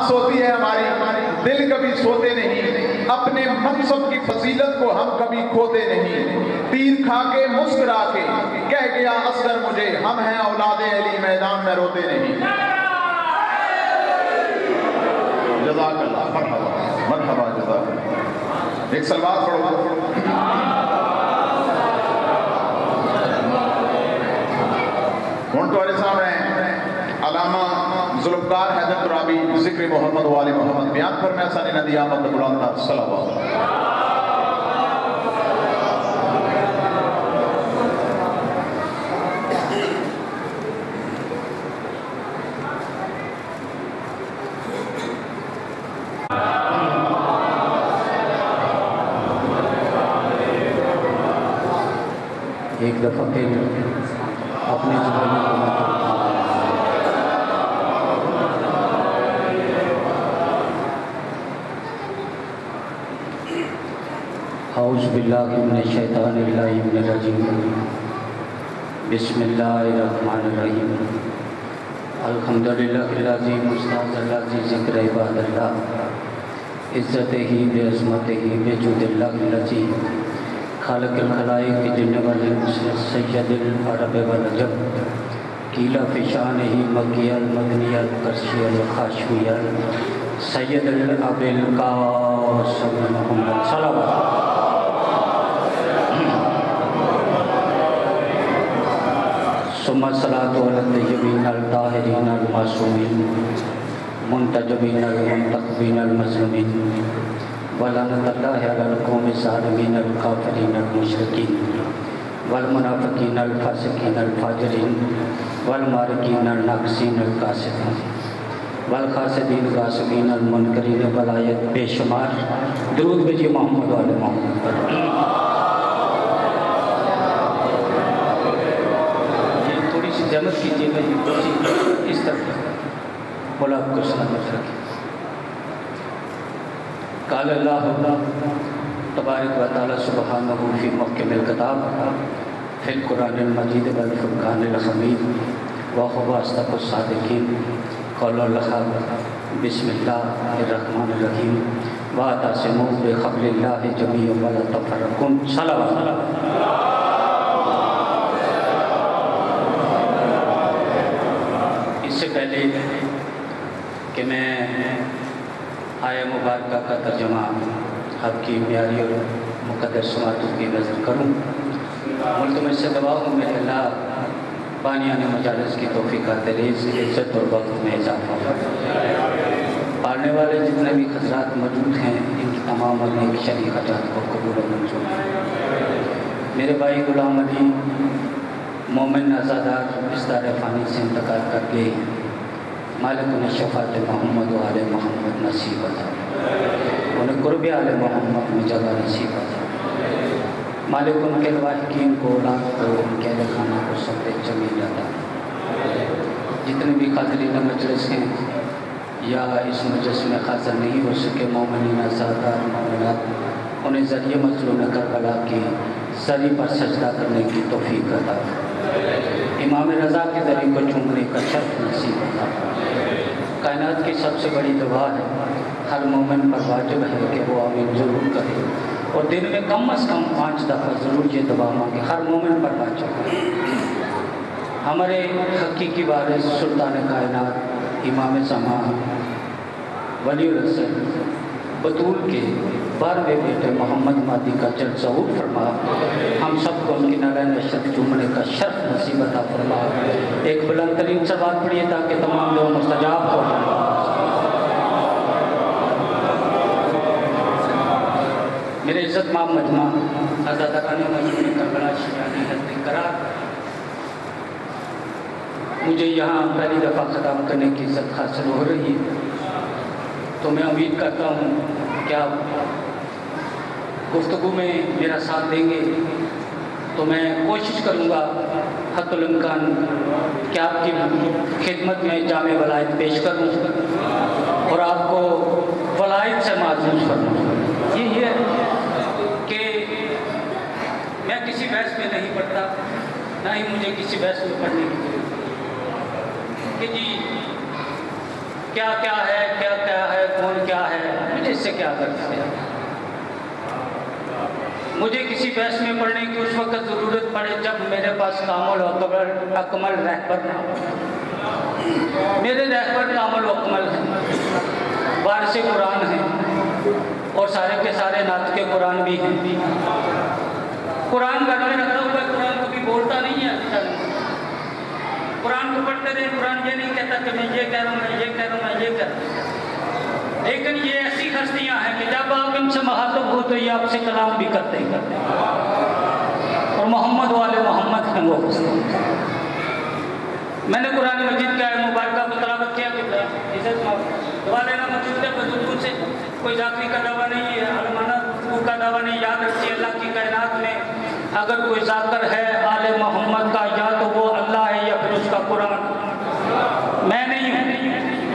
सोती है हमारी, दिल कभी सोते नहीं, अपने मनसब की फजीलत को हम कभी खोते नहीं। तीर खा के मुस्कुरा के कह गया असगर मुझे, हम हैं औलादे अली, मैदान में रोते नहीं। जज़ाकल्लाह, मरहबा मरहबा, जज़ाकल्लाह। एक सलवात पढ़ो। कौन तुम्हारे सामने अलामा जुल्फ़कार हैदर तुराबी ज़िक्र मोहम्मद वाले मोहम्मद बयान पर मैं सानी नदी आमद बुलंद सल्लल्लाहु। एक दफ़ा फिर अपने ज़बानी को औज़ु बिल्लाहि मिनश शैतानिर रजीम। बिस्मिल्लाहिर्रहमानिर्रहीम। अल्हम्दुलिल्लाहिल्लज़ी मुस्तज़ल्लज़ी ज़िक्र इबादल्लाह इज़्ज़तिही बिअज़मतिही बिजुदिल्लाहिल्लज़ी खालिक़ुल खलाइक़ जिन्न वल इंस सय्यदुल अरब वल अजम कीला फ़ी शानिही मक्कियल मदनियल कर्शियल खाशमियल सय्यदुल अबिल क़ासिम मुहम्मद सल्लल्लाहु। सुम्मा सलातु अला तय्यबीन अल ताहिरीन अल मासूमीन मुंतजबीन अल मुंतक़बीन अल मज़लूमीन वलानतुल्लाहि अलल क़ौमि ज़ालिमीन अल काफ़िरीन अल मुशरिकीन वल मुनाफ़िक़ीन अल फ़ासिक़ीन अल फ़ाजिरीन वल मारिकीन अल नाक़िसीन अल कासिदीन वल ख़ासिदीन ग़ासिबीन अल मुनकरीन वल आयत बेशुमार। दुरूद भेजिए मोहम्मद वाले मोहम्मद पर। ये थोड़ी सी जहमत कीजिएगा, ये कुर्सी इस तरफ बोला आपको सलामत रखें। क़ाल अल्लाहु तबारक व तआला सुब्हानहु फ़ी मुहकमिल किताब फ़िल क़ुरानिल मजीद वल फ़ुरक़ानिल हमीद व हुवा अस्दक़ुस सादिक़ीन। क़ौलुल हक़। बिस्मिल्लाहिर्रहमानिर्रहीम। वातसिमू बिहब्लिल्लाहि जमीअन व ला तफ़र्रक़ू। सलावत। इससे पहले कि मैं आया मुबारक का तर्जमा आपकी प्यारी और मुक़द्दस समातों की नज़र करूँ, मुल्क में से दवा हूँ मैं अल्लाह बानियाने मजालिस की तौफ़ीक़ आते रहे, इज़्ज़त और वक्त में इजाफ़ा। पढ़ने वाले जितने भी हज़रात मौजूद हैं, इनकी तमाम नेक शरीक हजात को कबूल और मंजूर। मेरे भाई गुलाम अली मोमिन आज़ादार इस दार फ़ानी से इंतकाल कर गए। मालिक उन्हें शफ़ाअत मोहम्मद वाले मोहम्मद नसीब अता, उन्हें क़ुर्ब आले मोहम्मद में जगह नसीब अता। मालिक उनके लवाहिकीन को, औलाद को, उनके अहल खाना को सब्र जमील अता। जितने भी क़ादिरीन मजलिस हैं या इस मजलिस में हाज़िर नहीं हो सके, मोमिनीन आज़ादार मोमिनात, उन्हें ज़रिए मज़लूम करबला की सरी पर सजदा करने की तौफ़ीक़ अता। इमाम रज़ा के ज़रिए को चूमने का शर्फ नसीब अता। कायनात की सबसे बड़ी दुआ है, हर मोमिन पर वाजिब है कि वो आमीन ज़रूर करे और दिन में कम अज़ कम 5 दफ़ा ज़रूर ये दुआ मांगे। हर मोमिन पर वाजिब है। हमारे हकीकी वारिस सुल्तान कायनात इमाम ज़मान वलीउल हसन बतूल के 12वें बेटे मोहम्मद मादी का जल ज़हूर फरमा, हम सबको उनकी नारायण अशरफ चूमने का शर्फ नसीब अता फरमा। एक बुलंद तरीन सवाल पढ़िए ताकि तमाम दुआ मुस्तजाब हो जाए। मेरे इज़्ज़त माम मजमा आज़ादाराने मजमून करबला शियानी हज़रत करार, मुझे यहाँ पहली दफ़ा ख़िताब करने की इज़्ज़त हासिल हो रही है, तो मैं उम्मीद करता हूँ कि आप गुफ्तगू में मेरा साथ देंगे। तो मैं कोशिश करूँगा हक़्क़ुल इम्कान कि आपकी खिदमत में जामे वलायत पेश करूँ और आपको वलायत से माज़ूज़ करूँ। ये है कि मैं किसी बहस में नहीं पढ़ता, ना ही मुझे किसी बहस में पढ़ने की जरूरत कि जी क्या क्या है, क्या क्या इससे क्या कर सकते? मुझे किसी बहस में पढ़ने की उस वक्त ज़रूरत पड़े जब मेरे पास कामुल अकमल रहबर ना हो। मेरे रहबर कामुल अकमल हैं, वारिस कुरान हैं और सारे के सारे नात के कुरान भी हैं। कुरान घर में रखा हुआ, कुरान कभी बोलता नहीं है। कुरान को पढ़ते रहे, कुरान ये नहीं कहता कि मैं ये कह रहा हूँ, मैं ये कह रहा हूँ, मैं ये कह रहा हूँ। लेकिन ये ऐसी हस्तियाँ हैं कि जब आप इनसे मुखातब हो तो ये आपसे कलाम भी करते ही करते हैं। और मोहम्मद वाले मोहम्मद हैं वो। मैंने कुरान मजीद का मुबारक को तलावत किया कि दुआ लेना मौजूद है बुजुर्गों से। कोई जाकरी का दावा नहीं है, अलमाना का दावा नहीं। याद रखिए, अल्लाह की कायनात में अगर कोई जाकर है आले मोहम्मद का, या तो वो अल्लाह है या फिर उसका कुरान। मैं नहीं हूँ,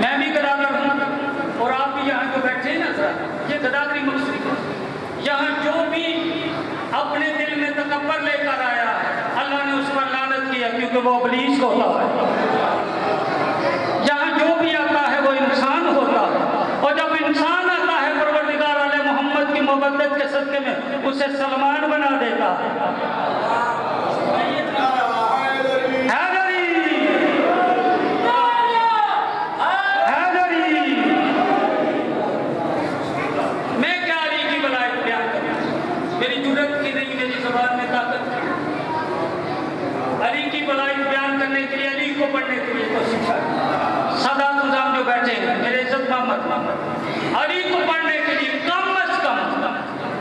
मैं भी गदागर हूँ। और आप भी यहाँ जो बैठे हैं ना, ये गदागरी मकसूद है। यहाँ जो भी अपने दिल में तकब्बर लेकर आया है, अल्लाह ने उस पर लानत किया, क्योंकि वो इब्लीस होता है। यहाँ जो भी आता है वो इंसान होता है, और जब इंसान आता है परवरदिगार आले मोहम्मद की मोहब्बत के सदके में उसे सलमान बना देता है। अली की भलाई बयान करने के लिए, अली को पढ़ने के लिए कोशिश है। सदा तुजाम जो बैठे हैं मेरे इज्जत मोहम्मद, अली को पढ़ने के लिए कम से कम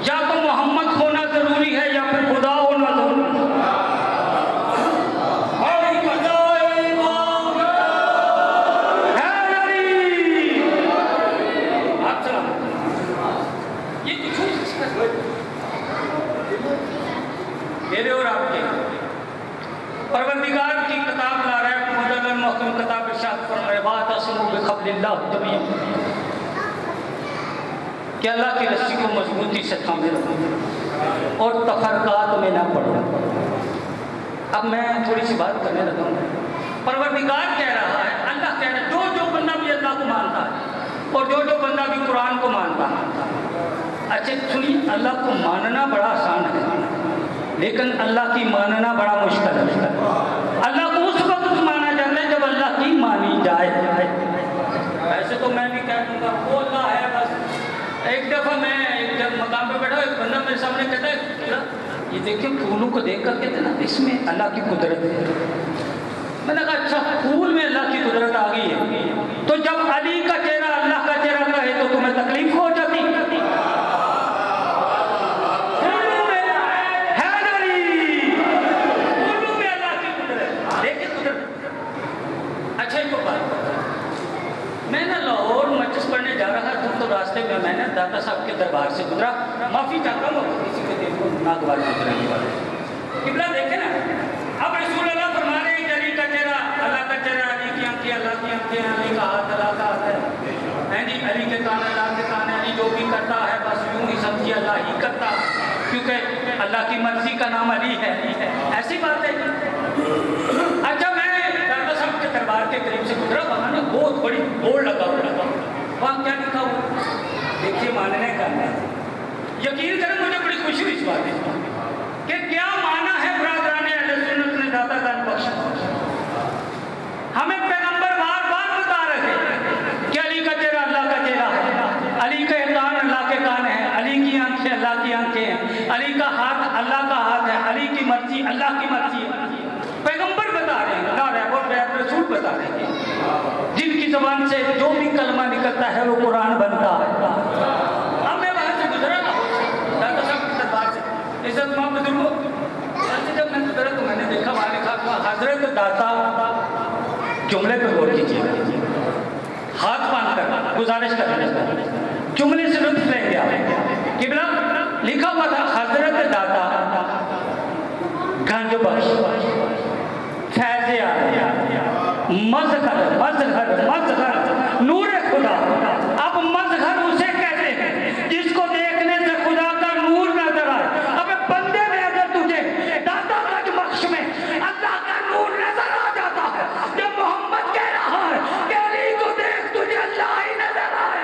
या तो मोहम्मद होना जरूरी है या फिर खुदा होना जरूरी है। ये कुछ मेरे और आपके परवरदिगार की किताब ला रहा है, मुजल्लल महकूम किताब इरशाद फरमाए बात असमु बिखब्लिल्लाह जमीअन, कि अल्लाह की रस्सी को मजबूती से थामे रखो और तफरकात में ना पड़ो। अब मैं थोड़ी सी बात करने लगा हूँ। परवरदिगार कह रहा है, अल्लाह कह रहा है, जो जो बंदा भी अल्लाह को मानता है और जो जो बंदा भी कुरान को मानता है। अच्छा सुनिए, अल्लाह को मानना बड़ा आसान है, लेकिन अल्लाह की मानना बड़ा मुश्किल है। अल्लाह को उस वक्त माना जाता है जब अल्लाह की मानी जाए। ऐसे तो मैं भी कह दूँगा वो अल्लाह है बस। एक दफ़ा मैं एक मकाम पे बैठा, एक बंदा मेरे सामने कहता है, ये देखिए फूलों को देख कर कहते ना इसमें अल्लाह की कुदरत है। मैंने कहा अच्छा, फूल में अल्लाह की कुदरत आ गई है, तो जब अली का चेहरा अल्लाह का चेहरा कहे तो तुम्हें तकलीफ हो जाती। मैं ना लाहौर मजलिस पढ़ने जा रहा था, तो रास्ते में मैंने दाता साहब के दरबार से गुजरा। माफ़ी चाहता हूँ किसी के दिल को नागवार गुजरने वाले किबला देखे ना। अब रसूल अल्लाह फरमा रहे हैं अली का चेहरा अल्लाह का चेहरा, अली की आंखें अल्लाह की आंखें, अली का हाथ अल्लाह का हाथ है जी, अली के कान अल्लाह के कान है। अली जो भी करता है बस यूँ ही समझिए अल्लाह ही करता, क्योंकि अल्लाह की मर्जी का नाम अली है। ऐसी बात है। अच्छा मैं दाता साहब के दरबार के करीब से गुजरा, वहाँ ना बहुत बड़ी बोर्ड लगा हुआ, वहाँ क्या लिखा हुआ देखिए, मानने का है। यकीन करें मुझे बड़ी खुशी हुई इस बात कि क्या माना है बरादरान अहले सुन्नत ने दाता दान बख्श। हमें पैगंबर बार बार बता रहे कि अली का चेहरा अल्लाह का चेहरा है, अली के कान अल्लाह के कान है, अली की आंखें अल्लाह की आंखें हैं, अली का हाथ अल्लाह का हाथ है, अली की मर्जी अल्लाह की मर्जी है। पैगंबर बता रहे हैं, रसूल बता रहे हैं, जिनकी जबान से जो भी कलमा निकलता है वो कुरान बनता है। अब मैं वहाँ से गुजरा दाता साहब के दरबार से, इज्जत मां बुजुर्गों, जब मैं गुजरा तो मैंने देखा वहाँ लिखा हजरत दाता, जुमले पे गौर कीजिए, हाथ बांध कर गुजारिश कर जुमले से लुत्फ लेंगे आप। किबला लिखा हुआ था हजरत दाता गंज बख्श फैज़े आया मज़हर मज़हर मज़हर नूर खुदा। अब मज़हर उसे कहते हैं जिसको देखने से खुदा का नूर नजर आए। अब बंदे में अगर तुझे दाता गंज बख्श में अल्लाह का नूर नजर आ जाता है, जब मोहम्मद कह रहा है कि अली को देख तुझे अल्लाह ही नजर आए।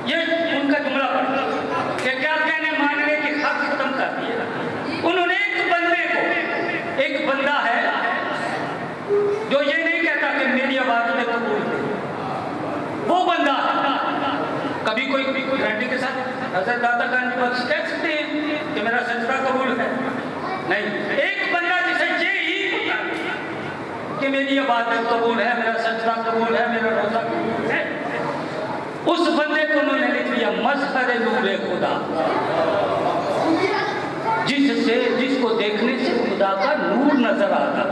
ये उनका जुमला पढ़ा कि क्या कहने मानने की हक खत्म कर दिया। उन्होंने एक बंदे को, एक बंदा है जो ये नहीं कहता कि मेरी इबादत कबूल, वो बंदा कभी कोई गारंटी के साथ हजरत दाता गांधी बख्श कह सकते हैं कि मेरा सजदा कबूल है? नहीं। एक बंदा जिसे ये ही कि मेरी इबादत कबूल है, मेरा सजदा कबूल है, मेरा रोजा कबूल है, उस बंदे को उन्होंने लिख लिया मज़हर नूरे खुदा, जिसको देखने से खुदा का नूर नजर आता।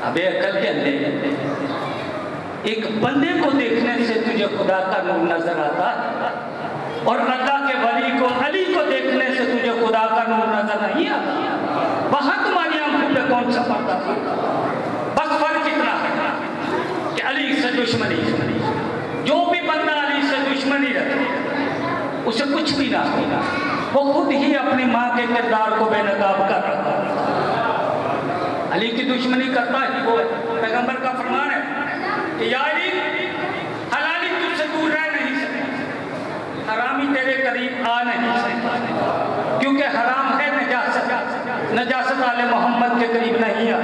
अबे अकल के अंदर एक बंदे को देखने से तुझे खुदा का नूर नजर आता और अल्लाह के वली को, अली को देखने से तुझे खुदा का नूर नजर नहीं आता। वहां तुम्हारी आंखों पे कौन सा पर्दा था? बस फर्क इतना है कि अली से दुश्मनी, जो भी बंदा अली से दुश्मनी रखे उसे कुछ भी ना होगा, वो खुद ही अपनी माँ के किरदार को बेनकाब कर रहा है। अली की दुश्मनी करता है वो पैगंबर का फरमान है कि या अली, हलाली तुझसे दूर रह नहीं सकती, हरामी तेरे करीब आ नहीं सकता, क्योंकि हराम है नजासत, नजासत आले मोहम्मद के करीब नहीं आ।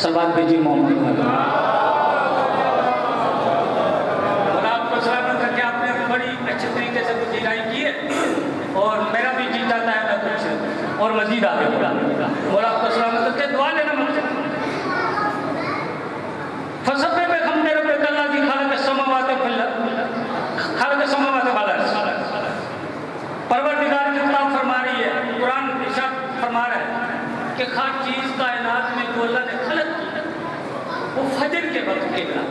सवाल भेजी मोहम्मद बड़ी अच्छे तरीके से कुछ हिदायत की है और मेरा भी जी चाहता है मैं कुछ और मजीद आगे बढ़ा। बोला आपको सलामत करके दुआ लेना मुझसे। फसबे पे हम तेरे पे कल्ला दी खाला के समावाते फिल्ला, खाला के समावाते वाला परवरदिगार की किताब फरमा रही है, कुरान इरशाद फरमा रहा है कि हर चीज कायनात में जो अल्लाह ने खलक की वो फजर के वक्त के बना,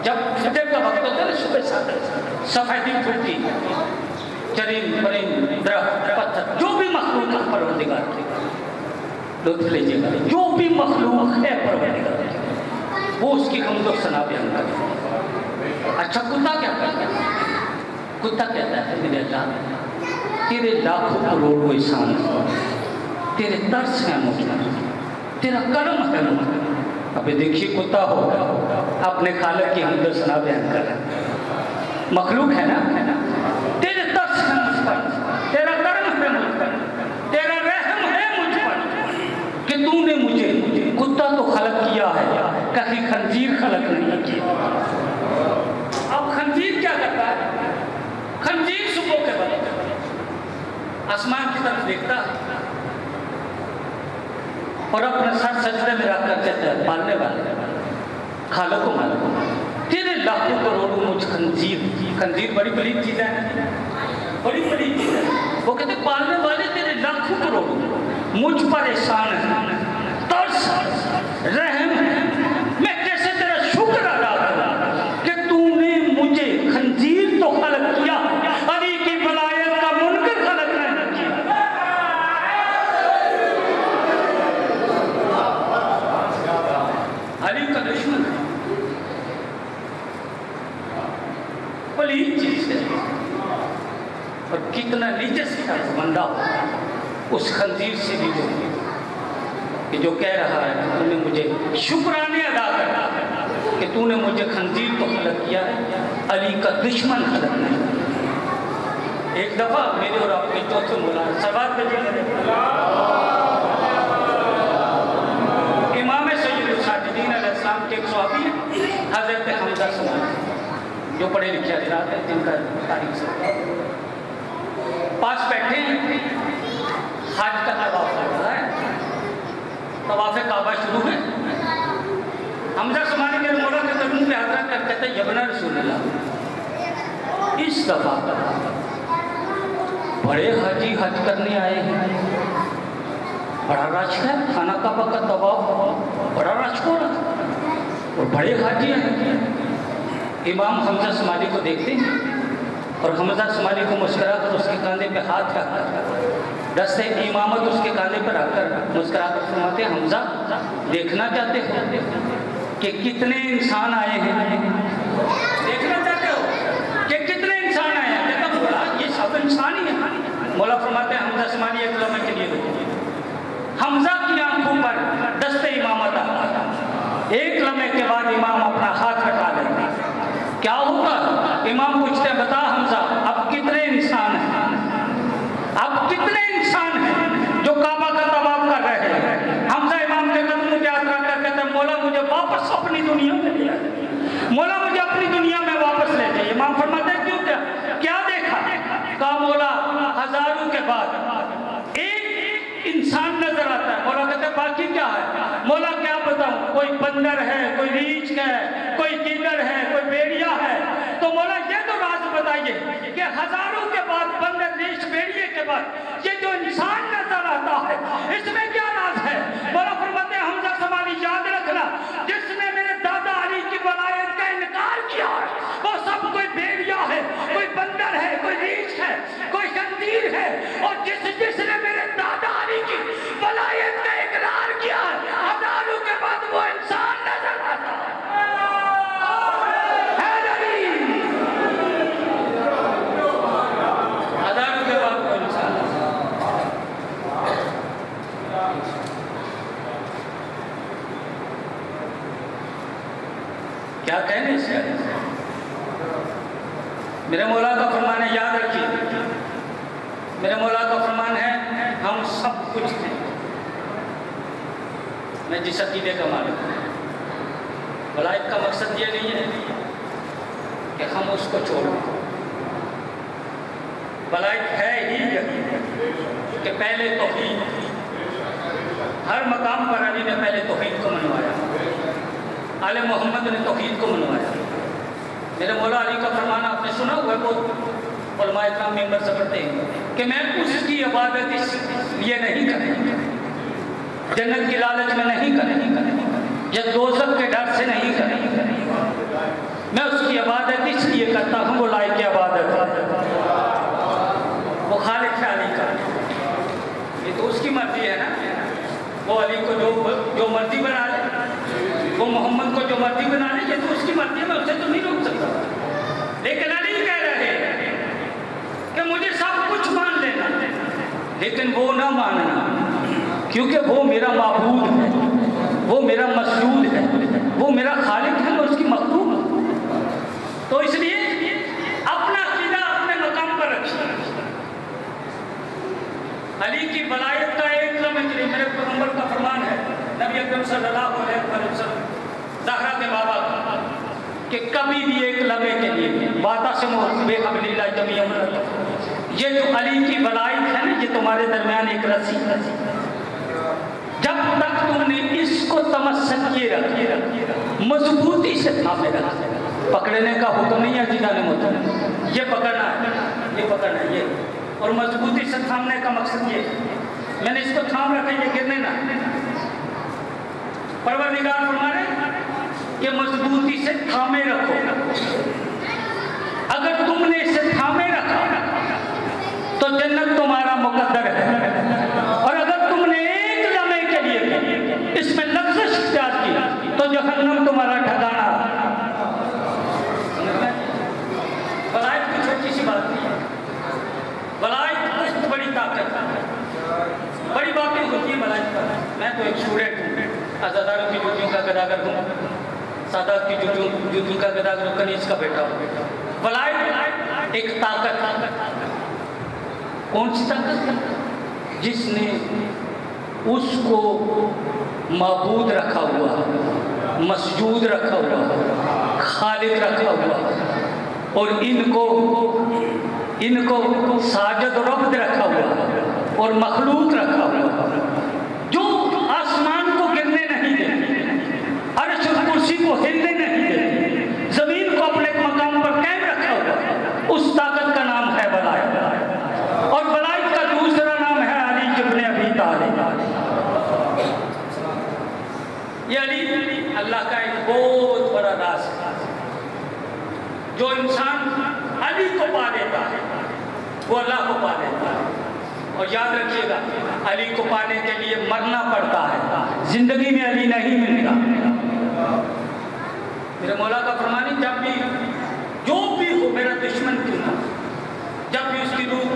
जब फजर का वक्त होता है ना, सुबह सफेदी फुटती, चरिंद परिंद दरख्त पत्थर जो भी मखलूक है परवरदिगार की, लुत्फ लीजिएगा, जो भी मखलूक है परवरदिगार की वो उसकी हमदो सना बयान करता है। अच्छा कुत्ता क्या करता है? कुत्ता कहता है मेरे अल्लाह तेरे लाखों करोड़ों एहसान, तेरे तरस है मुझे, तेरा करम है मुझे। अबे देखिए कुत्ता होगा अपने खालिक की हमदो सना बयान कर रहा है, मखलूक है ना, तेरे तरस है मुझ पर, तेरा करम है मुझ पर, तेरा रहम है मुझ पर कि तूने मुझे कुत्ता तो खलक किया है, कहीं खंजीर खलक नहीं किया। अब खंजीर क्या करता है? खंजीर सुबह के वक्त आसमान की तरफ देखता है और अपना सर सजदे में रख कर कहता है पालने वाले खालो को मालो तेरे लाखों करोड़ों मुझ खंजीर, खंजीर बड़ी बड़ी चीज है, बड़ी बड़ी चीज है, वो कहते पालने वाले तेरे लाखों करोड़ों मुझ पर एहसान है, तरस रहम है, मैं कैसे तेरा शुक्र अदा करूं कि तूने मुझे खंजीर तो खलक किया, अली की वलायत का मुनकर खलक नहीं किया। अली का दुश्मन पलीद चीज है और कितना नीचे से बंदा उस खंजीर से भी जो कह रहा है तूने मुझे शुक्राने अदा करना कि तूने मुझे खंजीर तो खलक किया है, अली का दुश्मन खलक नहीं। एक दफा मेरे और आपके चौथे मौलाना सवाल पे इमाम सैयद साजिदीन अलैहिस्सलाम के एक सहाबी हजरत हमजा समाज जो पढ़े लिखे हजरात हैं जिनका तारीख से पास बैठे हज का तवाफ हो रहा है, तवाफ़े काबा शुरू है। हमजा समानी मेरे मौला के कदम पे हाथ रख कर कहते यबना रसूलल्लाह, इस दफा बड़े हाजी हज करने आए हैं, बड़ा रश है, खाना काबा का तवाफ बड़ा रश हो रहा और बड़े हाजी हैं। इमाम हमजा समानी को देखते हैं और हमजा समानी को मुस्कुरा कर उसके कंधे पे हाथ रखकर दस्ते इमामत उसके कांधे पर रखकर मुस्कुरा कर फरमाते हैं हमजा देखना चाहते हो कि कितने इंसान आए हैं? देखना चाहते हो कि कितने इंसान आए हैं? कहता बोला ये सब इंसान ही है। मौला फरमाते हैं हमजा समानी एक लम्हे के लिए रुकिए। हमजा की आंखों पर दस्ते इमामत आता, एक लम्हे के बाद इमाम अपना हाथ हटा लेते, क्या होगा? इमाम पूछते हैं, बता हमजा, अब कितने इंसान हैं, अब कितने इंसान हैं जो काबा का तवाफ कर रहे हैं? हमजा इमाम के कदम में यात्रा कर कहते हैं, मौला मुझे वापस अपनी दुनिया में ले आए, मौला मुझे अपनी दुनिया में वापस ले जाइए। इमाम फरमाते हैं, क्यों, क्या देखा? कहा, मौला हजारों के बाद एक इंसान नजर आता है। मौला कहते हैं, बाकी क्या है? मौला क्या बताऊं, कोई बंदर है, कोई रीछ है, कोई कीड़र है, कोई भेड़िया है। तो मौला ये तो राज बताइए कि हजारों के बाद, बंदर, रीछ, भेड़िए के बाद ये जो इंसान नजर आता है, इसमें क्या राज है? मौला फरमाते हैं, हमजा समानी याद रखना, जिसने मेरे दादा अली की वलायत का इनकार किया है, वो सब कोई भेड़िया है, कोई बंदर है, कोई रीछ है, कोई खंजीर है, और जिसने मेरे दादा अली की वलायत का इकरार किया है, हजारों के बाद वो इंसान नजर आता है। हजारों के बाद वो इंसान क्या कहने से? मेरे मौला का फरमान है, याद रखिए, मेरे मौला का फरमान है, हम सब कुछ थे। मैं जिस अकीदे का मालिक हूँ, वलायत का मकसद ये नहीं है कि हम उसको छोड़ दें। वलायत है ही कि पहले तौहीद, हर मकाम पर अली ने पहले तौहीद को मनवाया, आले मोहम्मद ने तौहीद को मनवाया। मेरे मौला अली का फरमान आपने सुना हुआ, बहुत उलमा इकराम मेंबर से पढ़ते हैं कि मैं उसकी इबादत इसलिए नहीं करें, जन्नत की लालच में नहीं करें, या दोज़ख के डर से नहीं करें, मैं उसकी इबादत इसलिए करता हूँ, वो लायक इबादत है, वो खालिक है अली का। ये तो उसकी मर्जी है ना, वो अली को जो मर्जी बना ले, वो मोहम्मद को जो मर्जी बना ले, ये तो उसकी मर्जी है, मैं उससे तो नहीं रोक सकता। लेकिन अली कह रहे हैं कि मुझे सब कुछ मान लेना, लेकिन वो ना मानना, क्योंकि वो मेरा माबूद है, वो मेरा मसजूद है, वो मेरा खालिक है, मैं उसकी मखलूक हूं। तो इसलिए अपना अकीदा अपने मकाम पर रखिए। अली की वलायत का एक लम्हे के लिए मेरे पैगंबर का फरमान है, नबी अकरम सल्लल्लाहु अलैहि वसल्लम ज़हरा के बाबा कि कभी भी एक लम्हे के लिए वादा से बेहबलिल्लाह जमी अमर, ये जो अली की वलायत है ना, ये तुम्हारे दरमियान एक रस्सी है, जब तक तुमने इसको तमस्सक किए रखा, मजबूती से थामे रखा, पकड़ने का हुक्म नहीं है जिदा ने मुझे ये पकड़ना है, ये पकड़ना है, ये, और मजबूती से थामने का मकसद ये, मैंने इसको थाम रखा, ये गिरने ना। परवरदिगार फरमा रहे कि मजबूती से थामे रखो, अगर तुमने इसे थामे रखा तो जन्नत तुम्हारा मुकद्दर है, और अगर तुमने एक लम्हे के लिए इसमें लफ्ज़ इख्तियार की तो जहन्नम तुम्हारा ठिकाना। वलायत की छोटी सी बात नहीं है, वलायत बहुत बड़ी ताकत है, बड़ी बातें होती है वलायत पर। मैं तो एक स्टूडेंट हूँ, आज़ादारों की जूतियों का गदागर हूँ, सादात की जूतियों का गदागर हूँ, कनीज का बेटा हूँ। वलायत एक ताकत, कौन सी ताकत? जिसने उसको माबूद रखा हुआ, मसजूद रखा हुआ, खालिक रखा हुआ, और इनको साजद और अब्द रखा हुआ, और मखलूक रखा हुआ, जो आसमान को गिरने नहीं देते, अर्श और कुर्सी को हिलने नहीं देते, जमीन को अपने मकाम पर कायम रखा हुआ, उस ताकत का नाम है वलायत। और वलायत का दूसरा नाम है अली इब्न अबी तालिब। ये अली अल्लाह का एक बहुत बड़ा राज है, जो इंसान अली को पा लेता है वो अल्लाह को पा लेता है। और याद रखिएगा, अली को पाने के लिए मरना पड़ता है, जिंदगी में अली नहीं मिलता। मेरे मौला का फरमान है, जब भी जो भी हो, मेरा दुश्मन क्यों ना, जब भी उसकी रूह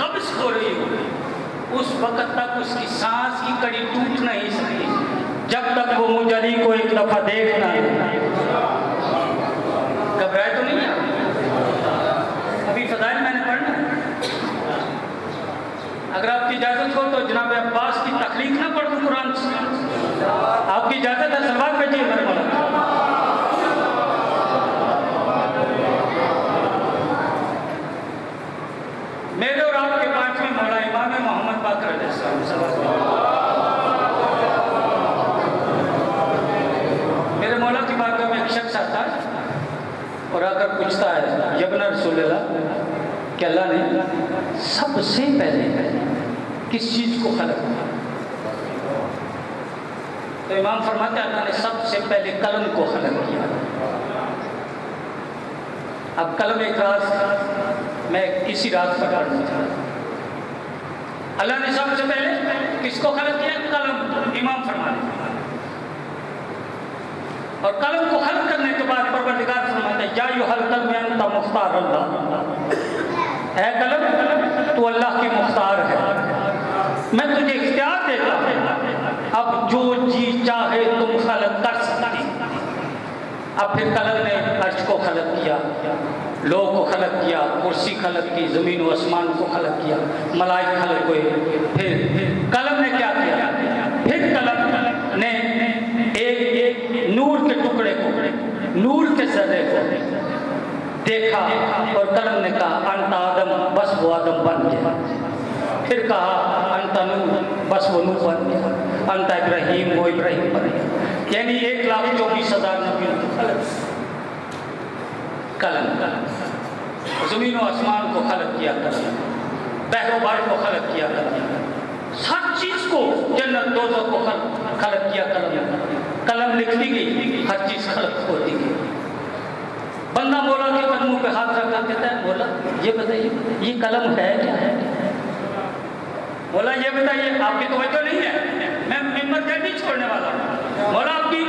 कब्ज़ हो रही हो, उस वक़्त तक उसकी सांस की कड़ी टूट नहीं सकती जब तक वो मुझ अली को एक दफ़ा देख ना ले। घबराए तो नहीं? पूछता है यब्न रसूलल्लाह कि अल्लाह ने सबसे पहले किस चीज़ को खलक किया? तो इमाम फरमाते हैं अल्लाह ने सबसे पहले कलम को खलक किया। अब कलम एक राज मैं इसी राज पर पढ़ना चाहता। अल्लाह ने सबसे पहले किसको खलक किया? कलम। इमाम फरमाते और कलम को हल करने के बाद परवरदिगार फरमाते हैं या युहल कलम अंत मुख्तार अल्लाह, ऐ कलम तू अल्लाह की मुख्तार है, मैं तुझे इख्तियार देता हूँ, अब जो जी चाहे तुम खलक कर सकती। अब फिर कलम ने अर्श को खलक किया, लोह को खलक किया, कुर्सी खलक की, ज़मीन व आसमान को खलक किया, मलाइक खलक हुए। फिर कलम ने क्या किया? फिर कलम ने एक नूर के टुकड़े को, नूर के जर्रे को देखा और कलम ने कहा अंत आदम, बस वो आदम बन गया। फिर कहा अंत नूह, बस वो नूह बन गया। अंत इब्राहिम, वो इब्राहिम बन गया। यानी 1,24,000 नबी कलम। ज़मीन और आसमान को खलक किया कलम, बहरोबार को खलक किया कलम, हर चीज को, जन्नत दोज़ख को खलक किया कलम। कलम लिखती गई, हर चीज खलक होती गई। बंदा मौला के कदमों पे हाथ रखा कहता है मौला ये बताइए ये कलम है क्या? है मौला ये बताइए, आपकी तो वजह नहीं है, मैं मिंबर का नहीं छोड़ने वाला। मौला आपकी,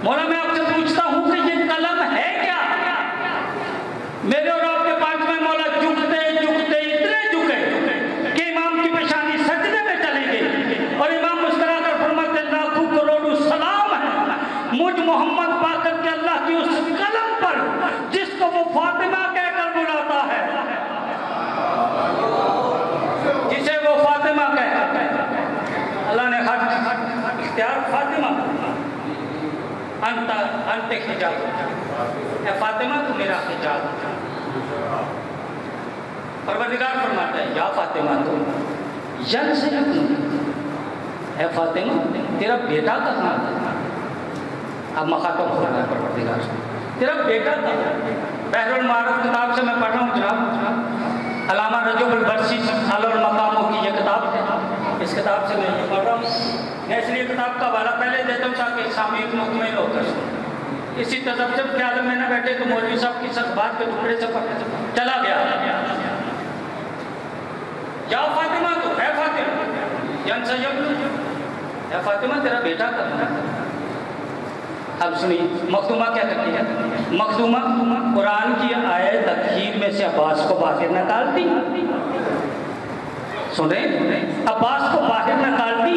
मौला मैं आपसे पूछता हूँ कि ये कलम है क्या? मेरे और आपके पांच में मौला झुकते झुकते इतने झुके कि इमाम की पेशानी सजदे में चली गई और इमाम मुस्कुरा कर फरमाते लाखों करोड़ों सलाम है मुझ मोहम्मद पाकर के अल्लाह की उस कलम पर जिसको वो फातिमा कहकर बुलाता है, जिसे वो फातिमा कहकर, अल्लाह ने हर इख्तियार फातिमा अंत हिजाब, फातिमा तू मेरा हिजाब। परवरदिगार फरमाता है या फातिमा तो जन से है फातिमा तेरा बेटा कहाँ है? अब मखातब हो रहा है परवरदिगार तेरा बेटा कहाँ? बहरुल मारूफ किताब से मैं पढ़ रहा हूँ जनाब, अल्लामा रजब बरसी अल मकामों की ये किताब है। इस किताब से मैं ये पढ़ रहा हूँ। मैं इसलिए किताब का हवाला पहले देता हूँ ताकि सामने मुतमईन होकर इसी तजब्जुब के आलम में न बैठे तो मौलवी साहब की सब बात के टुकड़े से चला गया। या फातिमा तो है फातिमा, है फातिमा तेरा बेटा करना। अब सुनिए मखदूमा क्या करती है? मखदूमा कुरान की आयत अखीर में से अब्बास को बाहर निकालती, सुने अब्बास को बाहर निकालती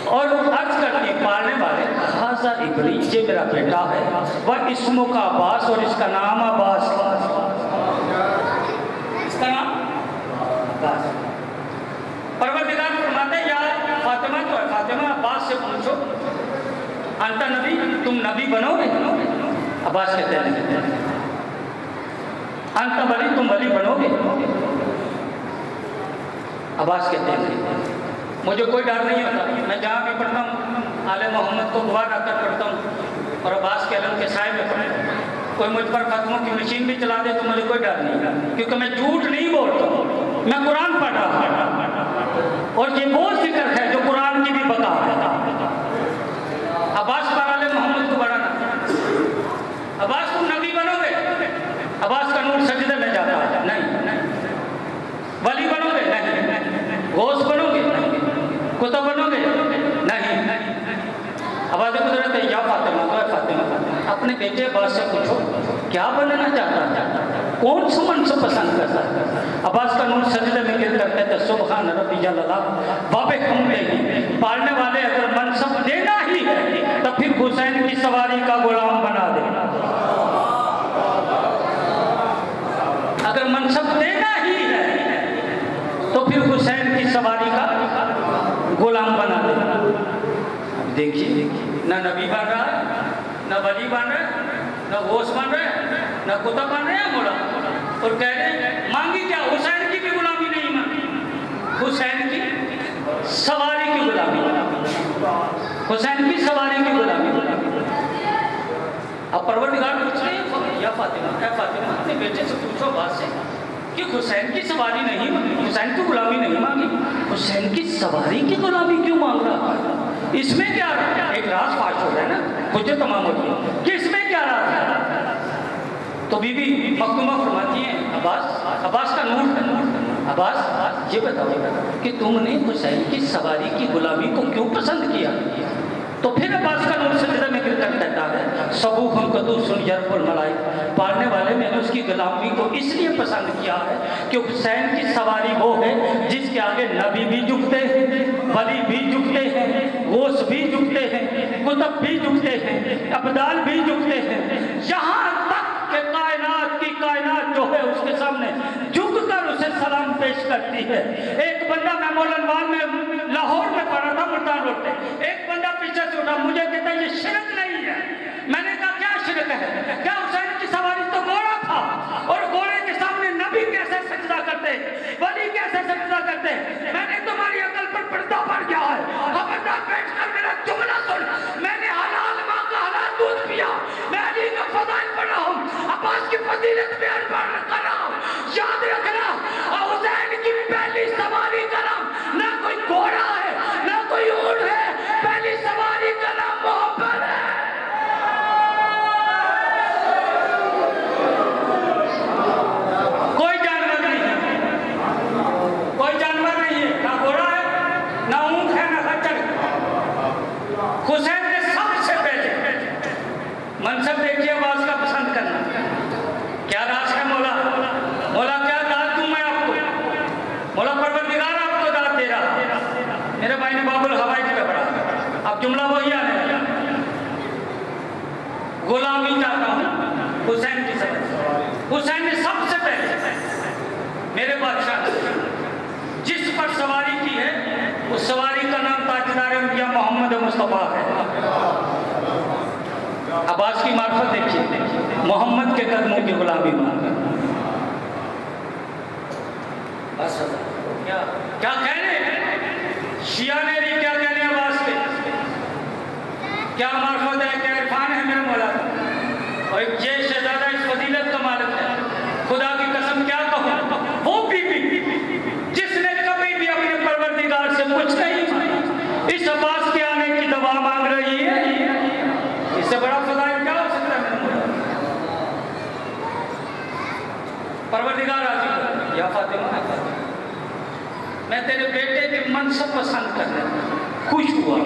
और अर्ज करती पालने वाले खासा इबरी ये मेरा बेटा है, वह इसमों का अब्बास और इसका नाम अब्बास, इसका नाम अब्बास। परवरदिगार फरमाते यार फातिमा तो है, फातिमा अब्बास से पूछो अंता नबी तुम नबी बनोगे? अब्बास कहते हैं अंता वली तुम वली बनोगे? अब्बास कहते हैं मुझे कोई डर नहीं होता, मैं जहाँ भी पढ़ता हूँ आले मोहम्मद को दुआ रखकर पढ़ता हूँ और अब्बास के अलम के साए में पढ़ता हूँ। कोई मुझ पर खत्मों की मशीन भी चला दे तो मुझे कोई डर नहीं, क्योंकि मैं झूठ नहीं बोलता, मैं कुरान पढ़ रहा हूँ और ये वो जिक्र है जो कुरान की भी बता है। अब्बास पर आले मोहम्मद को बढ़ाना, अब्बास तुम नबी बनोगे? अब्बास का नूर सजदे में जाता है, नहीं। वली बनोगे? नहीं। गौस बनोगे? कुतुब बनोगे? नहीं। आवाज़ गुजरत है या फातिमा तो है फातिमा। अपने बेटे अब्बास से पूछो क्या बनना चाहता है, कौन सा मनसब पसंद करता है? अब्बास का नूर सजदे में गिर कर कहते हैं सुबहान रब्बी जल्ला बाबे हम देगी। पालने वाले अगर मनसब देना ही है तो फिर हुसैन की सवारी का गुलाम बना दे। अगर मनसब देना ही है तो फिर हुसैन की सवारी का गुलाम बना दे। देखिए ना नबी बन रहा है, ना वली बन रहा है, ना गौस बन रहा है, ना कुतुब बन रहे हैं मोला, और कह रहे मांगी क्या? हुसैन की भी गुलामी नहीं मांगी, हुसैन की सवारी की गुलामी, हुसैन की सवारी की गुलामी। अब परवरदिगार पूछ रहे हैं या फातिमा, क्या फातिमा अपने बेटे से पूछो बात से कि हुसैन की सवारी नहीं मांगी, हुसैन की गुलामी नहीं मांगी, हुसैन की सवारी की गुलामी क्यों मांग रहा है? इसमें क्या एक राज फाश हो रहा है ना, मुझे तमाम होती है कि इसमें क्या राज है? तो बीबी मखदूमा फरमाती है अब्बास का नूर है, अब्बास ये बताओ कि तुमने हुसैन की सवारी की गुलामी को क्यों पसंद किया? तो फिर अब्बास का नूर सजदा में गिर कर कहता है सबूहन कदूसुन यरफुल मलाई, पालने वाले मैंने उसकी गुलामी को इसलिए पसंद किया है कि हुसैन की सवारी वो है जिसके आगे नबी भी झुकते हैं, वली भी झुकते हैं, गोश भी झुकते हैं, कुतुब भी झुकते हैं, अब्दाल भी झुकते हैं, यहाँ तक कि कायनात जो है उसके सामने झुक कर उसे सलाम पेश करती है। एक बंदा मैं मौलनवाल में लाहौर में पढ़ा था, मुल्तान रोड पे, एक बंदा पीछे से उठा, मुझे कहता ये शिरक नहीं है। मैंने कहा क्या शिरक है? क्या हुसैन की सवारी तो घोड़ा था और घोड़े के सामने नबी कैसे सजदा करते, वली कैसे सजदा करते? मैंने तुम्हारी अकल पर पर्दा पड़ गया है, खबरदार बैठकर मेरा जुमला सुन। मैंने हलाल माँ का हलाल दूध पिया, मैं अली का फज़ाइल पढ़ रहा हूँ, अब्बास की फजीलत बयान कर रहा हूँ। याद रखना हुसैन की पहली सवारी का नाम ना कोई घोड़ा है ना कोई ऊंट है, पहली सवारी का नाम मोहब्बत है। कोई जानवर नहीं है, कोई जानवर नहीं है, ना घोड़ा है ना ऊंट है ना खच्चर। हुसैन ने सबसे पहले मनसब देखिए अब्बास का पसंद करना। क्या राज है मौला? मौला क्या दाद दूं मैं आपको? मौला परवरदिगार आपको दाद दे रहा। मेरे भाई ने बाबुल हवाई पे पढ़ा, अब जुमला वही आने लगा। गुलामी चाहता हूँ हुसैन की सवारी। हुसैन ने सबसे पहले मेरे बादशाह जिस पर सवारी की है उस सवारी का नाम ताजदार अंबिया मोहम्मद मुस्तफ़ा है। अब्बास की मार्फत देखिए, मोहम्मद के कदमों की गुलामी मांग। बस क्या क्या कहने शिया ने भी क्या कहने अब्बास के, क्या मार्फत है, क्या इरफान है मेरे मौला। और ये शहजादा इस फजीलत का मालिक है, खुदा की कसम क्या कहूँ, वो बीबी जिसने कभी भी अपने परवरदिगार से कुछ नहीं मांगा, इस अब्बास के आने की दवा मांग रही है। इससे बड़ा फज़ाइल क्या हो सकता है मेरे मौला? परवरदिगार राजी हो या फातिमा, मैं तेरे बेटे के मनसब पसंद करने खुश हुआ।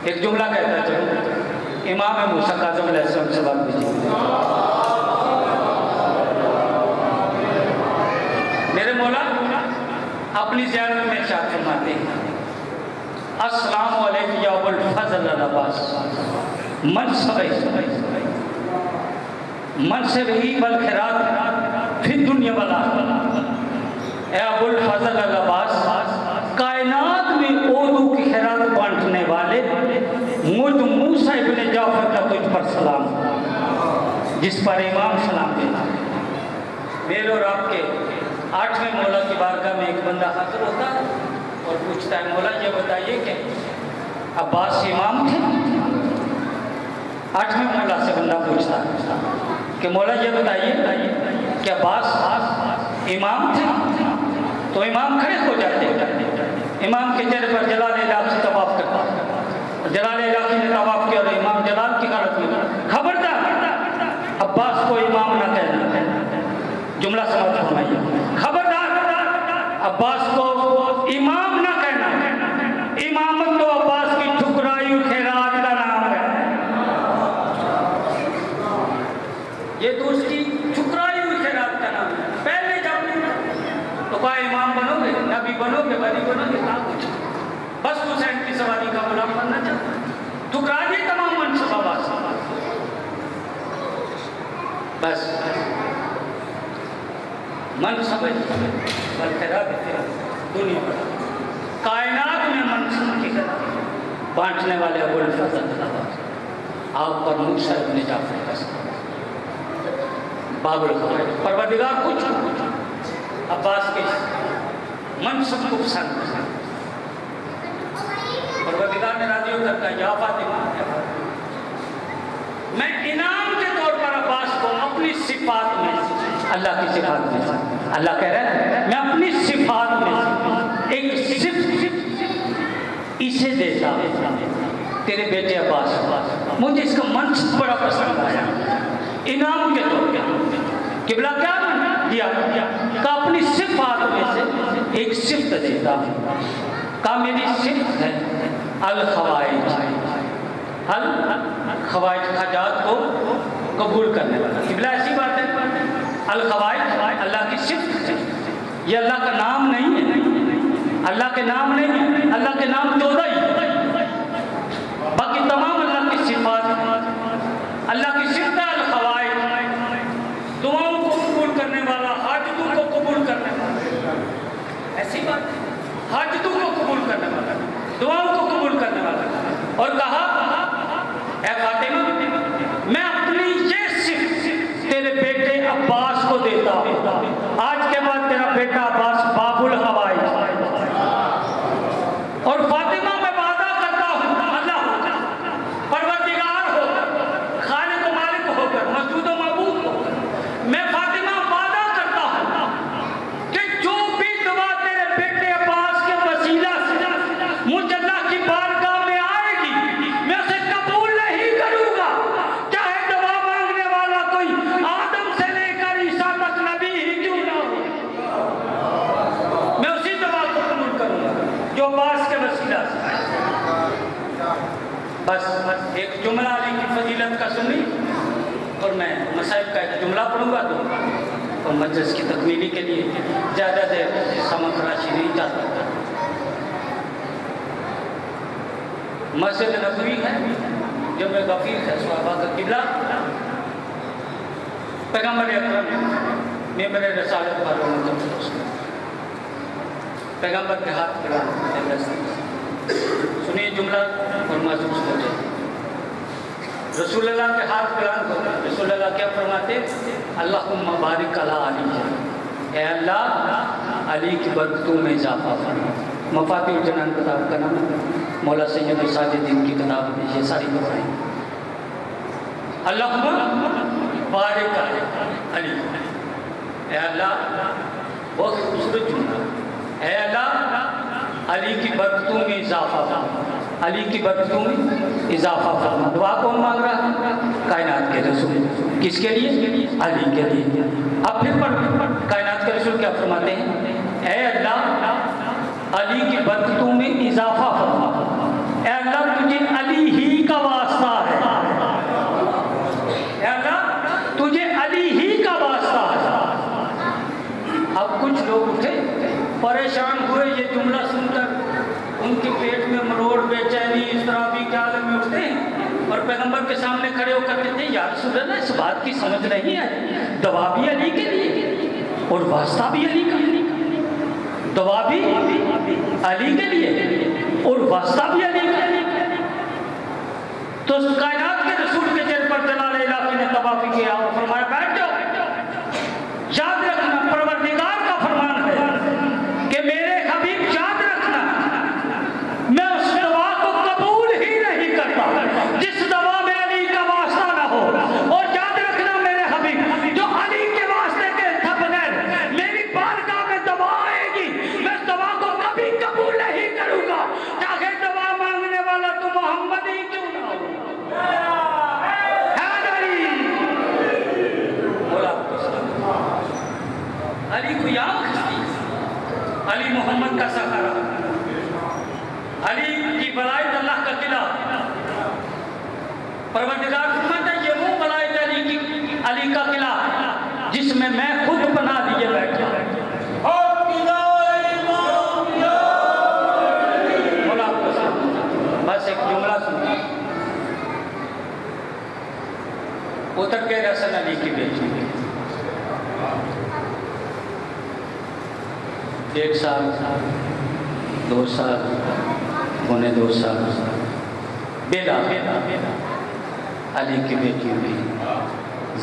एक जुमला कहता चलो, इमाम मूसा काज़िम अलैहिस्सलाम से बात कीजिए। मेरे मौला अपनी ज़ियारत में इरशाद फरमाते हैं अस्सलामु अलैकुम या अबुल फज़ल अब्बास, मनसब ही बल खैरात फिर दुनिया वाला। ए अबुल फज़ल अब्बास, कायनात में ओदू की खैरात बांटने वाले मुझ मूसा इब्ने जाफर का तुझ पर सलाम, जिस पर इमाम सलाम देता है। मेरे और आपके 8वें मौला की बारगाह में एक बंदा हाजिर होता है और पूछता है मौला ये बताइए कि अब्बास इमाम थे? 8वें मौला से बंदा पूछता है कि मौला ये बताइए कि अब्बास इमाम थे? तो इमाम खड़े हो जाते हैं, इमाम के चेहरे पर जलाल इलाक़ से तवाफ़ करता, जलाल इलाक़ ने तवाफ़ किया और इमाम जलाल की हालत में खबरदार अब्बास को इमाम ना कहना। जुमला समझ फरमाइए, खबरदार अब्बास को इमाम ना कहना। इमामत तो अब्बास की ठुकराई खैरात का नाम है, ये तो उसकी ठुकराई हुई खैरात का नाम है। पहले जब तो क्या इमाम बनोगे, नबी बनोगे, वली बनोगे, ना कुछ, बस हुसैन की सवारी का गुलाम बनना चाहता, ठुकरा दी तमाम मनसब अब्बास। बस मनसब दुनिया पर कायनात में मनसब की बांटने वाले अबुल फज़ल आप पर मूसा इब्ने जाफर का बाबुल हवाई। परवरदिगार कुछ अब्बास के मनसब को पसंद, परवरदिगार ने राजी होकर कहा या फातिमा, मैं इनाम के तौर पर अब्बास को अपनी सिफात में, अल्लाह की सिफात में, अल्लाह कह रहा है मैं अपनी सिफात में एक सिर्फ इसे देता तेरे बेटे अब्बास। मुझे इसका मंच बड़ा पसंद आया। इनाम के तौर पर किबला क्या दिया का अपनी सिफात में से एक सिफ्त देता का मेरी सिफ्त है अल खवाइज, अल खवाइज खजात को कबूल करने वाला। किबला ऐसी बात है, अल खवाइज अल्लाह की सिफ्त है, ये अल्लाह का नाम नहीं है, अल्लाह के नाम नहीं है, अल्लाह के नाम 14 ही, बाकी तमाम अल्लाह की सिफात, अल्लाह की सिफ्त है अल खवाइज, दुआओं को कबूल करने वाला, हाजतों को कबूल करने वाला, ऐसी बात है, हाजतों को कबूल करने वाला, दुआओं को कबूल करने वाला। और कहा ऐ फातिमा मैं अपनी ये सिर्फ तेरे बेटे अब्बास को देता हूं, आज के बाद तेरा बेटा अब्बास बाबुल हवाई। और फातिमा मैं वादा करता हूं अल्लाह होकर, परवरदिगार होकर, खालिक व मालिक होकर, मसऊद व महबूब होकर, मैं फातिमा वादा करता हूं कि जो भी दुआ तेरे बेटे अब्बास के वसीला से मुझ अल्लाह की बारगाह में आएगी मैं उसे कबूल नहीं करूंगा, चाहे दुआ मांगने वाला कोई आदम से लेकर ईसा तक नबी ही क्यों ना हो, मैं उसी दुआ को कबूल करूंगा जो अब्बास के वसीला से। बस एक जुमला अली की फजीलत का सुनी और मैं मसाइब का एक जुमला पढ़ूंगा तो और मजलिस की तकमीली के लिए ज़्यादा देर समय तराशी नहीं चाहता। मस्जिद नबवी है जो मैं गफीर है सहाबा का किबला, पैगम्बर अकरम में मेरे रसालत पर पैगम्बर के हाथ पे सुनिए जुमला और महसूस हो जाए। रसूलुल्लाह के हाथ पिलान को रसूलुल्लाह क्या फरमाते, अल्लाहुम्मा बारिक अला अली, ए अल्लाह अली की बरकतों में इजाफा फरमा। मफातिहुल जनान किताब का नाम मौला सैयद साजिदीन की किताब में ये सारी दुआएं। अल्लाहुम्मा बारिक अला अली, ए अल्लाह बहुत खूबसूरत जुमला, ए अल्लाह अली की बरकतों में इजाफा फरमा, अली की बरकतों में इजाफा फरमा। दुआ कौन मांग रहा है? कायनात के रसूल। किसके लिए? अली के लिए। अब फिर कायनात के रसूल क्या फरमाते हैं, ऐ अल्लाह अली की बरकतों में इजाफा फरमा, ऐ अल्लाह तुझे अली ही का वास्ता है, ऐ अल्लाह तुझे अली ही का वास्ता है। अब कुछ लोग उठे परेशान हुए ये जुमला सुनकर, उनके पेट में मरोड़ बेचैनी इस तरह भी क्या में उठते हैं और पैगंबर के सामने खड़े होकर कहते हैं, या रसूल अल्लाह इस बात की समझ नहीं आई, दवा भी अली के लिए और वास्ता भी अली का, दवा भी अली के लिए और वास्ता भी अली का। तो कायनात के रसूल के चेहरे पर जलाल इलाही ने तवाफ़ी किया और फरमाया बैठ जाओ, याद रखना परवरदिगार का फरमान है कि मेरे हबीब याद रखना मैं उस दवा को कबूल ही नहीं करता जिस दवा में अली का वास्ता ना हो, और याद रखना मेरे हबीब जो अली के वास्ते के बगैर मेरी बारगाह में दवा आएगी मैं उस दवा को कभी कबूल नहीं करूंगा, चाहे दवा मांगने वाला तो मोहम्मद ही क्यों ना हो। अली को याद, अली मोहम्मद का सहारा, अली की वलायत अल्लाह का किला। परवरदिगार फरमाता है ये वो वलायत अली का किला जिसमें मैं खुद बना लिए बैठा। बस एक जुमला सुनिए, उतर के रसन अली की बेटी 1 साल 2 साल 2.25 साल बेला अली की बेटी में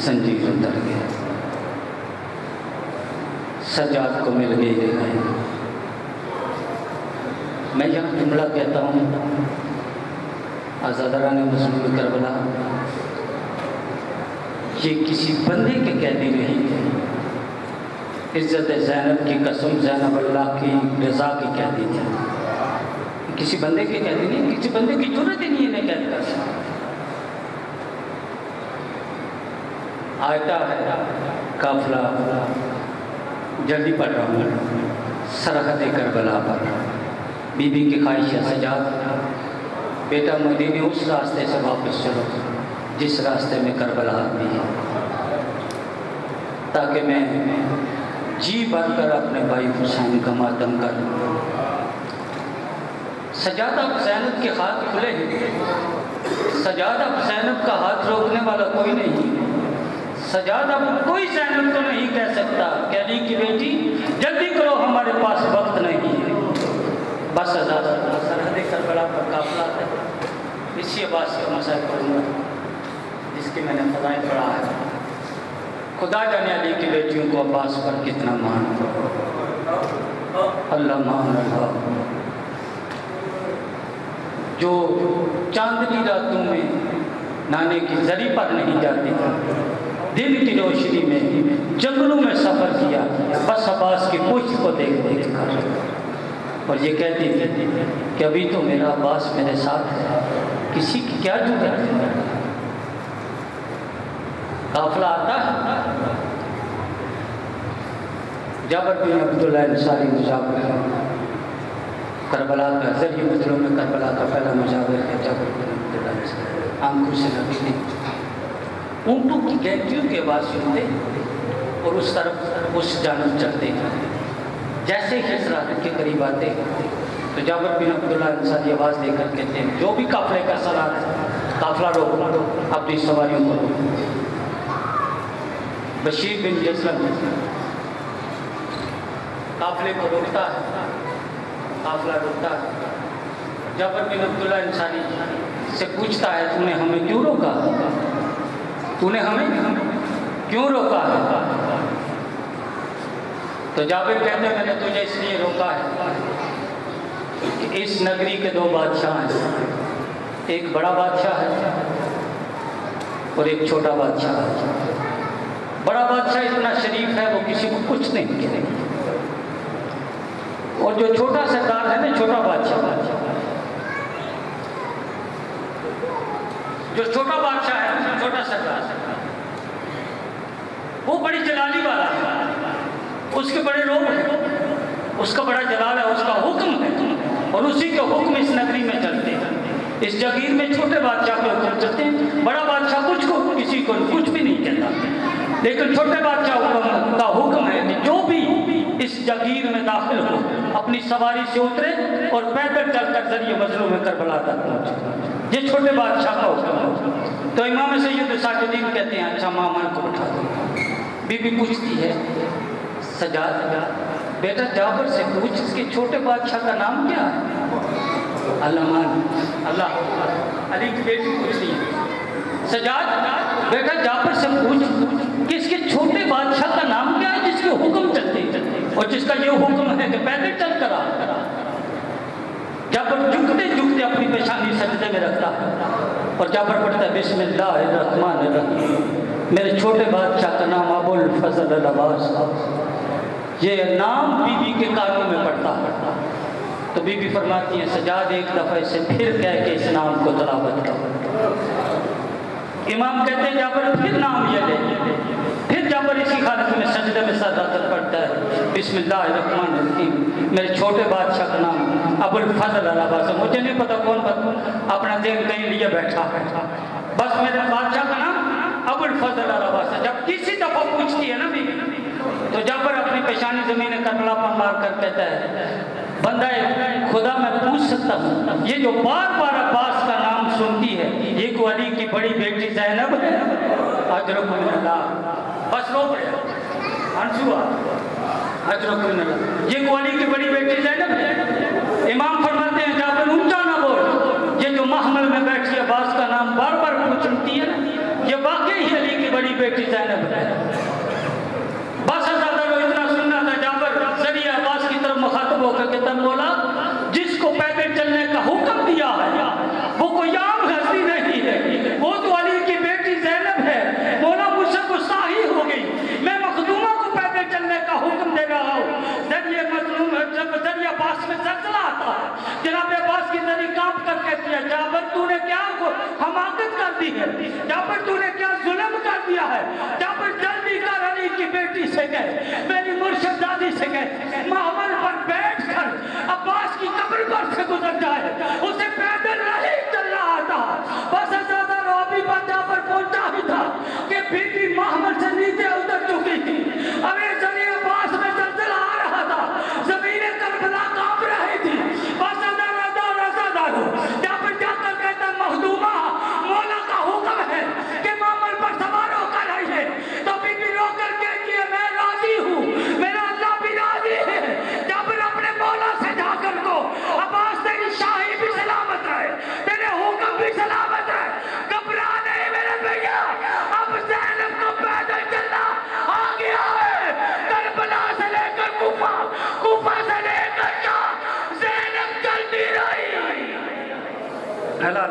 जंजीर उतर गया, सजाद को मिल गई। मैं यह जुमला कहता हूँ आज़ादराने मुस्लिम करबला ये किसी बंदे के कैदी नहीं थे। इज्जत ज़ैनब की कसम, ज़ैनब अल्लाह की रज़ा की कैदी थी, किसी बंदे के कैदी नहीं। किसी बंदे की जरूरत ही नहीं इन्हें कैद कर सकता। आयता है काफिला, जल्दी पढ़ रहा हूँ। सरहद करबला पर बीबी की ख्वाहिश है सजाद, बेटा मदीने उस रास्ते से वापस चलो जिस रास्ते में करबला आती है, ताकि मैं जी भरकर अपने भाई हुसैन का मातम कर लूँ। सजादा ज़ैनब के हाथ खुले हैं, सजादा ज़ैनब का हाथ रोकने वाला कोई नहीं। सजादा कोई ज़ैनब तो नहीं कह सकता कि अली की बेटी जल्दी करो, हमारे पास वक्त नहीं है। बस सरहद करबला पर काफिला है, इसी अब्बास का मसाइल पढ़ूँगा जिसकी मैंने फ़ज़ाइल पढ़ा है। खुदा जाने अली की बेटियों को अब्बास पर कितना मान, अल्लाह मान अल्लाह। जो चांदनी रातों में नाने की जरी पर नहीं जाती थी, दिन की रोशनी में जंगलों में सफ़र किया बस अब्बास की पुष्ट को देख देख कर, और ये कहती थी कि अभी तो मेरा अब्बास मेरे साथ है, किसी की क्या जरूरत है। काफिला आता है, जाबर बिन अब्दुल्लाह अंसारी मुजावर करबला का ज़रिए बदलों में करबला का पहला मुजावर है जाबर बिन अब्दुल्लाह। आंखों से नबी ने ऊँटों की घंटियों की आवाज़ सुनते और उस तरफ उस जानब चलते। जैसे ही रात के करीब आते तो जाबर बिन अब्दुल्लाह अंसारी आवाज़ देकर कहते हैं, जो भी काफिले का सलार है, काफिला रोक, अपनी सवारियों को रोक। बशीर बिन जसलम काफिले को रोकता है, काफिला रोकता है। जाबर बिन अब्दुल्लाह अंसारी से पूछता है, तूने हमें क्यों रोका, तूने हमें क्यों रोका है? तो जाबिर कहते हैं, मैंने तुझे इसलिए रोका है कि इस नगरी के दो बादशाह हैं, एक बड़ा बादशाह है और एक छोटा बादशाह है। बड़ा बादशाह इतना शरीफ है वो किसी को कुछ नहीं कहेगा, और जो छोटा सरदार है ना, छोटा बादशाह, जो छोटा बादशाह है, छोटा सरदार, वो बड़ी जलाली वाला है, उसके बड़े रोब हैं, उसका बड़ा जलाल है, उसका हुक्म है, और उसी के हुक्म इस नगरी में चलते हैं। इस जगीर में छोटे बादशाह के हुक्म चलते हैं। बड़ा बादशाह कुछ को किसी को कुछ भी नहीं कहता, लेकिन छोटे बादशाह का हुक्म है कि जो भी इस जगीर में दाखिल हो अपनी सवारी से उतरे और पैदल चलकर जरिए मजलूम में करबला तक पहुंचे। ये छोटे बादशाह का हुक्म है। तो इमाम सैयद साजिदीन कहते हैं, अच्छा मामन को उठा दो। बीबी पूछती है, सजाद बेटा जाबर से पूछ इसके छोटे बादशाह का नाम क्या है? अल्लाह अली की बेटी पूछती है, सजाद बेटा जाबर से पूछ कि इसके छोटे बादशाह का नाम क्या है जिसके हुक्म चलते और जिसका ये हुक्म है कि पैदल चल कर आ। जाबर झुकते झुकते अपनी पेशानी सजदे में रखता है और जाबर पढ़ता है, बिस्मिल्लाहिर्रहमानिर्रहीम। मेरे छोटे बादशाह का नाम अबुल फजल अब्बास। ये नाम बीबी के कानों में पड़ता है। तो बीबी फरमाती है, सजाद एक दफ़ा इसे फिर कह के इस नाम को तलावत कर। इमाम कहते हैं, जाबर फिर नाम ये ले। फिर जाबर इसी हालत में सजदे में सजादत पढ़ता है, बिस्मिल्लाहिर्रहमानिर्रहीम। मेरे छोटे बादशाह का नाम अबुल फजल अब्बास। मुझे नहीं पता कौन अपना देन कहीं लिए बैठा है, बस मेरे बादशाह का नाम अबुल फजल अब्बास। जब किसी दफ़ा पूछती है ना बीबी, तो जाबर अपनी पेशानी ज़मीन करबला पर मार कर कहता है, बंदा खुदा मैं पूछ सकता हूँ, ये जो बार बार अब्बास का नाम सुनती है, ये को अली की बड़ी बेटी ज़ैनब है? बस रो पड़े आंसू, ये को अली की बड़ी बेटी ज़ैनब है? इमाम फरमाते हैं, जाबर ऊंचा ना बोल, ये जो महमल में बैठी अब्बास का नाम बार बार पूछती है ना, ये वाकई ही अली की बड़ी बेटी ज़ैनब है। बस इतना सुनना था। जाबर जरिए अब्बास की तरफ मुखातब होकर के तब बोला, जिसको पैदल चलने का हुक्म दिया है वो कोई आम हस्ती नहीं है, वो तो अली की बेटी ज़ैनब है। बोला मुझसे गया है। जब जल्दी कर अली की बेटी से गए, मेरी मुर्शिदादी से गए, महमल पर बैठ कर अब्बास की कब्र पर से गुजर जाए, उसे पैदल नहीं चल रहा था, बस ज्यादा रोबी बंदा पर पहुंचा ही था कि बीबी महमल से नीचे उतर चुकी थी। अबे जमीन अब्बास में जलजला आ रहा था, जमीन करबला कांप रही थी, बस जब जाकर कहता मखदूमा मौला का हुक्म है कि महमल पर सवार होकर आइए, तो बीबी रोकर कहती है मैं राजी हूँ, मेरा अल्लाह भी राजी है। जब अपने मौला से जाकर को अब्बास तेरी शाही भी सलामत रहे, तेरे हुक्म भी सलामत रहे, घबरा नहीं मेरे भैया, अब ज़ैनब को पैदल चलना आ गया है। करबला से लेकर कूफा, कूफा से लेकर शाम, ज़ैनब चलती रही। अल्लाह